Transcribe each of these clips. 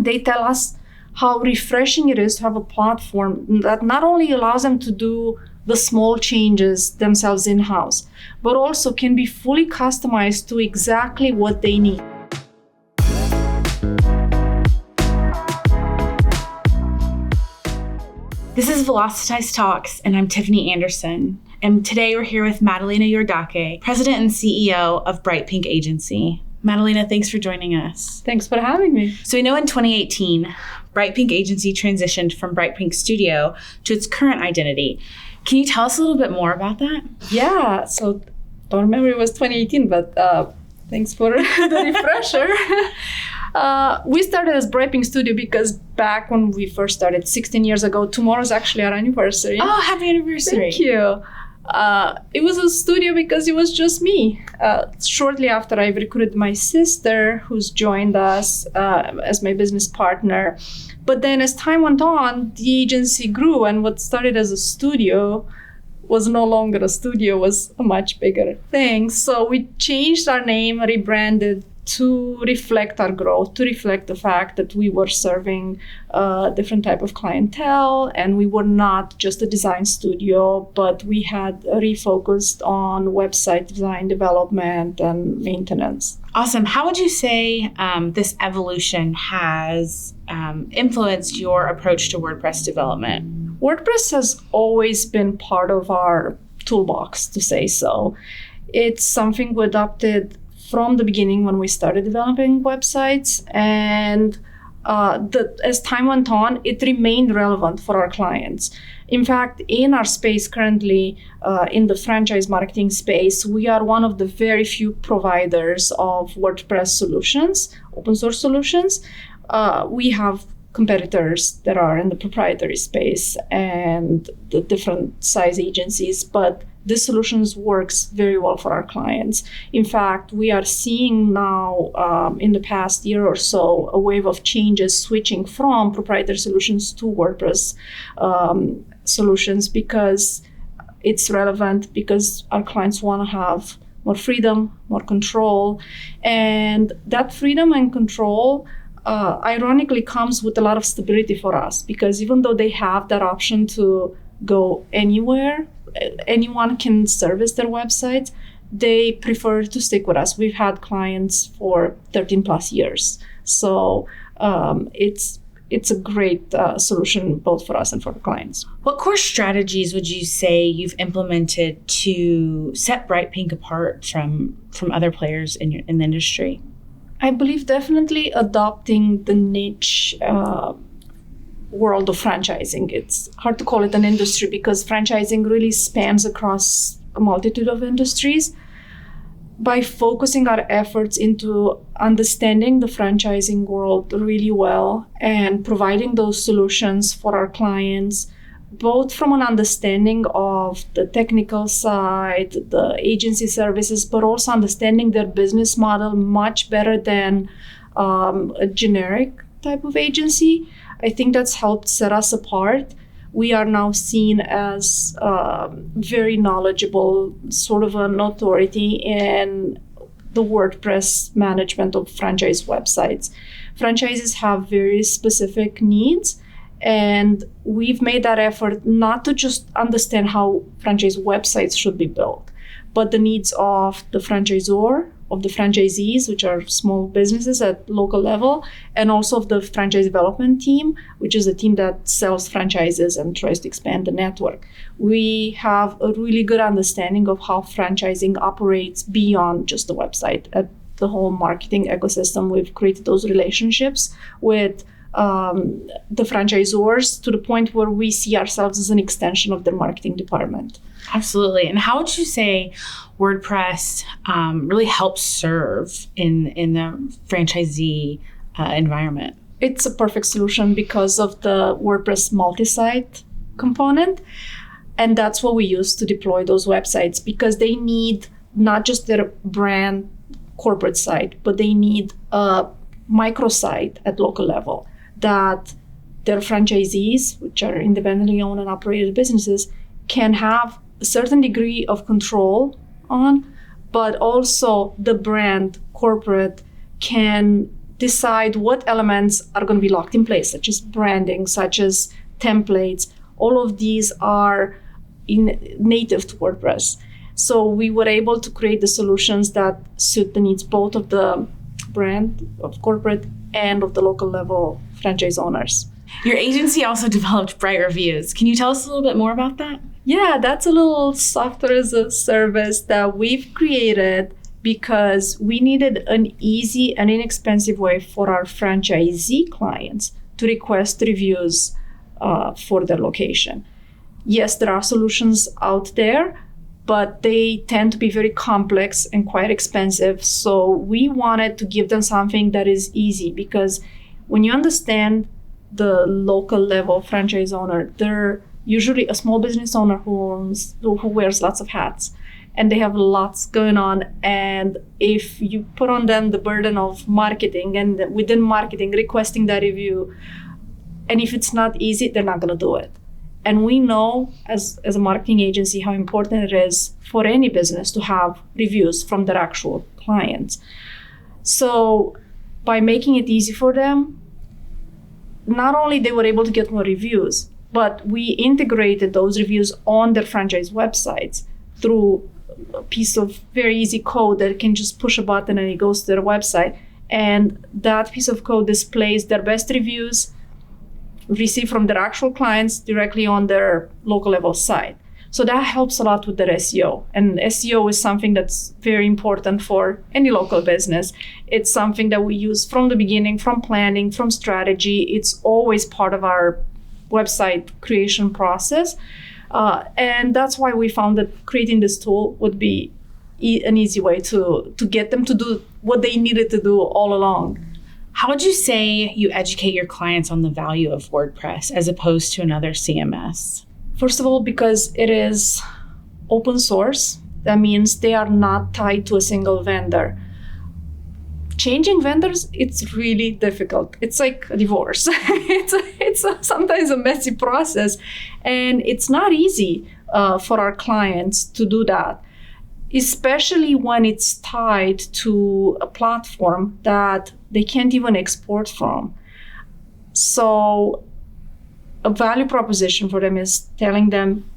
they tell us how refreshing it is to have a platform that not only allows them to do the small changes themselves in-house, but also can be fully customized to exactly what they need. This is Velocitize Talks, and I'm Tiffany Anderson. And today we're here with Madalina Iordache, President and CEO of Bright Pink Agency. Madalina, thanks for joining us. Thanks for having me. So we know in 2018, Bright Pink Agency transitioned from Bright Pink Studio to its current identity. Can you tell us a little bit more about that? Yeah, so don't remember it was 2018, but thanks for the refresher. We started as Bright Pink Studio because back when we first started 16 years ago, tomorrow's actually our anniversary. Oh, happy anniversary. Thank you. It was a studio because it was just me. Shortly after, I recruited my sister, who's joined us as my business partner. But then as time went on, the agency grew, and what started as a studio was no longer a studio, was a much bigger thing. So we changed our name, rebranded to reflect our growth, to reflect the fact that we were serving a different type of clientele, and we were not just a design studio, but we had refocused on website design, development, and maintenance. Awesome. How would you say this evolution has influenced your approach to WordPress development? WordPress has always been part of our toolbox, to say so. It's something we adopted from the beginning when we started developing websites, and as time went on, it remained relevant for our clients. In fact, in our space currently, in the franchise marketing space, we are one of the very few providers of WordPress solutions, open source solutions. We have competitors that are in the proprietary space and the different size agencies, but this solutions works very well for our clients. In fact, we are seeing now in the past year or so a wave of changes switching from proprietary solutions to WordPress solutions because it's relevant, because our clients want to have more freedom, more control. And that freedom and control ironically comes with a lot of stability for us, because even though they have that option to go anywhere, anyone can service their website, they prefer to stick with us. We've had clients for 13 plus years. So it's a great solution both for us and for the clients. What core strategies would you say you've implemented to set Bright Pink apart from other players in the industry? I believe definitely adopting the niche world of franchising. It's hard to call it an industry because franchising really spans across a multitude of industries. By focusing our efforts into understanding the franchising world really well and providing those solutions for our clients, both from an understanding of the technical side, the agency services, but also understanding their business model much better than a generic type of agency, I think that's helped set us apart. We are now seen as very knowledgeable, sort of an authority in the WordPress management of franchise websites. Franchises have very specific needs, and we've made that effort not to just understand how franchise websites should be built, but the needs of the franchisor, of the franchisees, which are small businesses at local level, and also of the franchise development team, which is a team that sells franchises and tries to expand the network. We have a really good understanding of how franchising operates beyond just the website. At the whole marketing ecosystem, we've created those relationships with the franchisors to the point where we see ourselves as an extension of their marketing department. Absolutely. And how would you say WordPress really helps serve in the franchisee environment? It's a perfect solution because of the WordPress multisite component. And that's what we use to deploy those websites, because they need not just their brand corporate site, but they need a microsite at local level that their franchisees, which are independently owned and operated businesses, can have a certain degree of control on, but also the brand corporate can decide what elements are going to be locked in place, such as branding, such as templates. All of these are native to WordPress. So we were able to create the solutions that suit the needs both of the brand, of corporate, and of the local level franchise owners. Your agency also developed Bright Reviews. Can you tell us a little bit more about that? Yeah, that's a little software as a service that we've created because we needed an easy and inexpensive way for our franchisee clients to request reviews for their location. Yes, there are solutions out there, but they tend to be very complex and quite expensive. So we wanted to give them something that is easy, because when you understand the local level franchise owner, they're usually a small business owner who wears lots of hats, and they have lots going on. And if you put on them the burden of marketing, and within marketing requesting that review, and if it's not easy, they're not going to do it. And we know as a marketing agency how important it is for any business to have reviews from their actual clients. So by making it easy for them, not only they were able to get more reviews, but we integrated those reviews on their franchise websites through a piece of very easy code that can just push a button and it goes to their website. And that piece of code displays their best reviews received from their actual clients directly on their local level site. So that helps a lot with their SEO. And SEO is something that's very important for any local business. It's something that we use from the beginning, from planning, from strategy. It's always part of our website creation process. And that's why we found that creating this tool would be an easy way to get them to do what they needed to do all along. How would you say you educate your clients on the value of WordPress as opposed to another CMS? First of all, because it is open source, that means they are not tied to a single vendor. Changing vendors, it's really difficult. It's like a divorce. it's sometimes a messy process, and it's not easy for our clients to do that, especially when it's tied to a platform that they can't even export from. So a value proposition for them is telling them,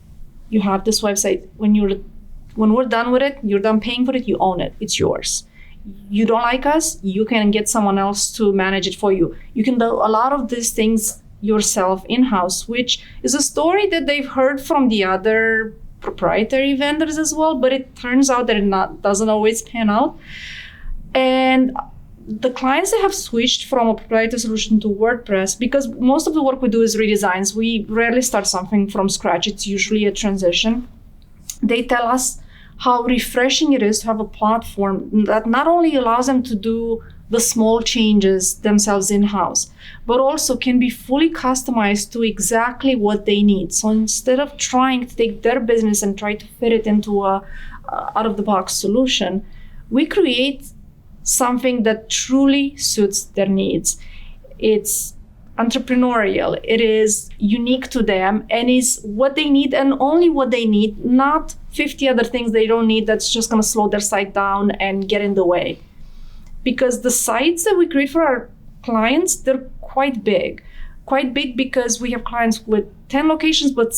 you have this website. When we're done with it, you're done paying for it, you own it, it's yours. You don't like us, you can get someone else to manage it for you. You can do a lot of these things yourself in-house, which is a story that they've heard from the other proprietary vendors as well, but it turns out that it doesn't always pan out. And the clients that have switched from a proprietary solution to WordPress, because most of the work we do is redesigns, we rarely start something from scratch. It's usually a transition. They tell us how refreshing it is to have a platform that not only allows them to do the small changes themselves in-house, but also can be fully customized to exactly what they need. So instead of trying to take their business and try to fit it into a out-of-the-box solution, we create something that truly suits their needs. It's entrepreneurial, it is unique to them, and is what they need and only what they need, not 50 other things they don't need that's just going to slow their site down and get in the way. Because the sites that we create for our clients, they're quite big because we have clients with 10 locations, but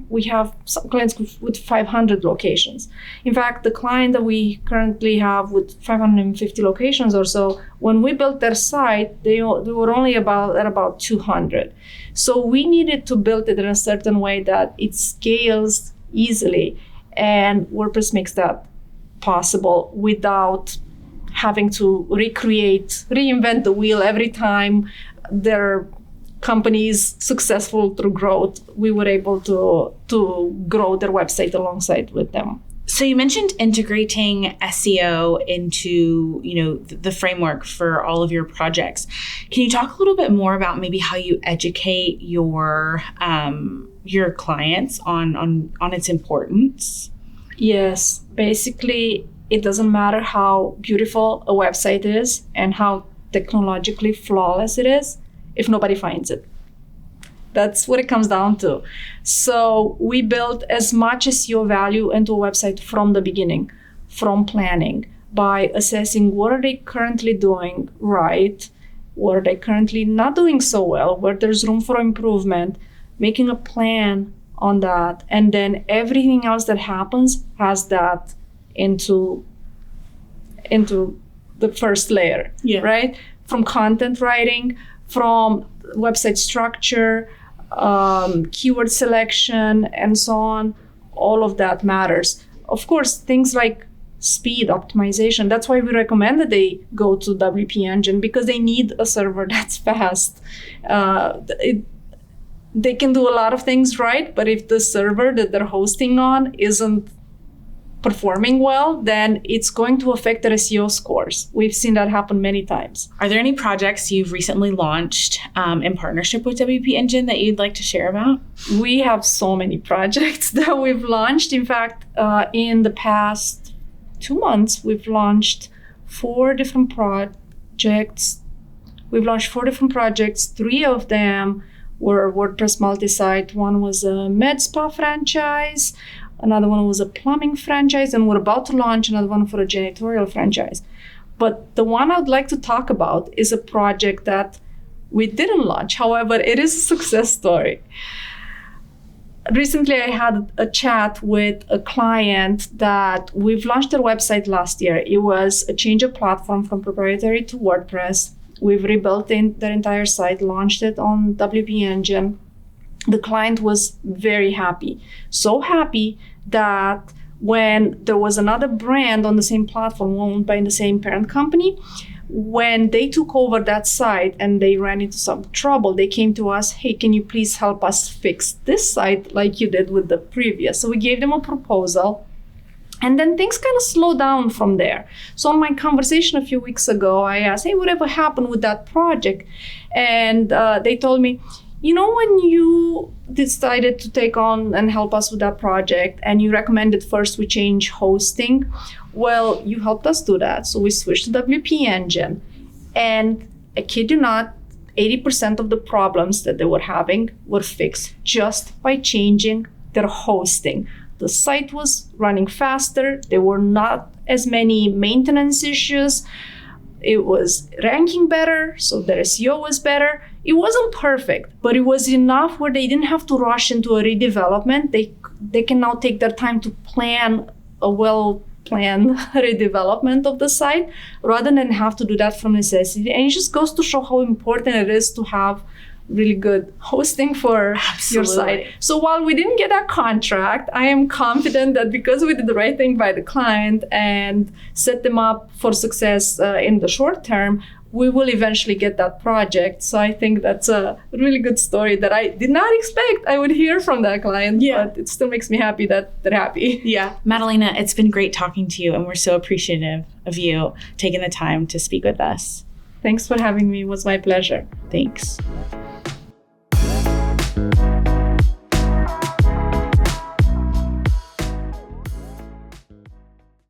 we have some clients with 500 locations. In fact, the client that we currently have with 550 locations or so, when we built their site, they were only at about 200. So we needed to build it in a certain way that it scales easily, and WordPress makes that possible without having to reinvent the wheel every time their company is successful through growth. We were able to grow their website alongside with them. So you mentioned integrating SEO into, the framework for all of your projects. Can you talk a little bit more about maybe how you educate your clients on its importance? Yes, basically, it doesn't matter how beautiful a website is and how technologically flawless it is if nobody finds it. That's what it comes down to. So we built as much SEO value into a website from the beginning, from planning, by assessing what are they currently doing right where they're currently not doing so well, where there's room for improvement, making a plan on that, and then everything else that happens has that into the first layer, right? From content writing, from website structure, keyword selection, and so on. All of that matters. Of course, things like speed optimization. That's why we recommend that they go to WP Engine, because they need a server that's fast. They can do a lot of things right, but if the server that they're hosting on isn't performing well, then it's going to affect their SEO scores. We've seen that happen many times. Are there any projects you've recently launched in partnership with WP Engine that you'd like to share about? We have so many projects that we've launched. In fact, in the past 2 months, we've launched 4 different projects. We've launched 4 different projects. 3 of them were WordPress multisite. One was a med spa franchise. Another one was a plumbing franchise, and we're about to launch another one for a janitorial franchise. But the one I would like to talk about is a project that we didn't launch. However, it is a success story. Recently, I had a chat with a client that we've launched their website last year. It was a change of platform from proprietary to WordPress. We've rebuilt their entire site, launched it on WP Engine. The client was very happy. So happy that when there was another brand on the same platform owned by the same parent company, when they took over that site and they ran into some trouble, they came to us, hey, can you please help us fix this site like you did with the previous? So we gave them a proposal. And then things kind of slowed down from there. So in my conversation a few weeks ago, I asked, hey, whatever happened with that project? And they told me, you know, when you decided to take on and help us with that project and you recommended first we change hosting, well, you helped us do that. So we switched to WP Engine. And I kid you not, 80% of the problems that they were having were fixed just by changing their hosting. The site was running faster. There were not as many maintenance issues. It was ranking better, so their SEO was better. It wasn't perfect, but it was enough where they didn't have to rush into a redevelopment. They can now take their time to plan a well-planned redevelopment of the site rather than have to do that from necessity. And it just goes to show how important it is to have really good hosting for your site. So while we didn't get that contract, I am confident that because we did the right thing by the client and set them up for success in the short term, we will eventually get that project. So I think that's a really good story that I did not expect I would hear from that client, but it still makes me happy that they're happy. Yeah. Madalina, it's been great talking to you, and we're so appreciative of you taking the time to speak with us. Thanks for having me. It was my pleasure. Thanks.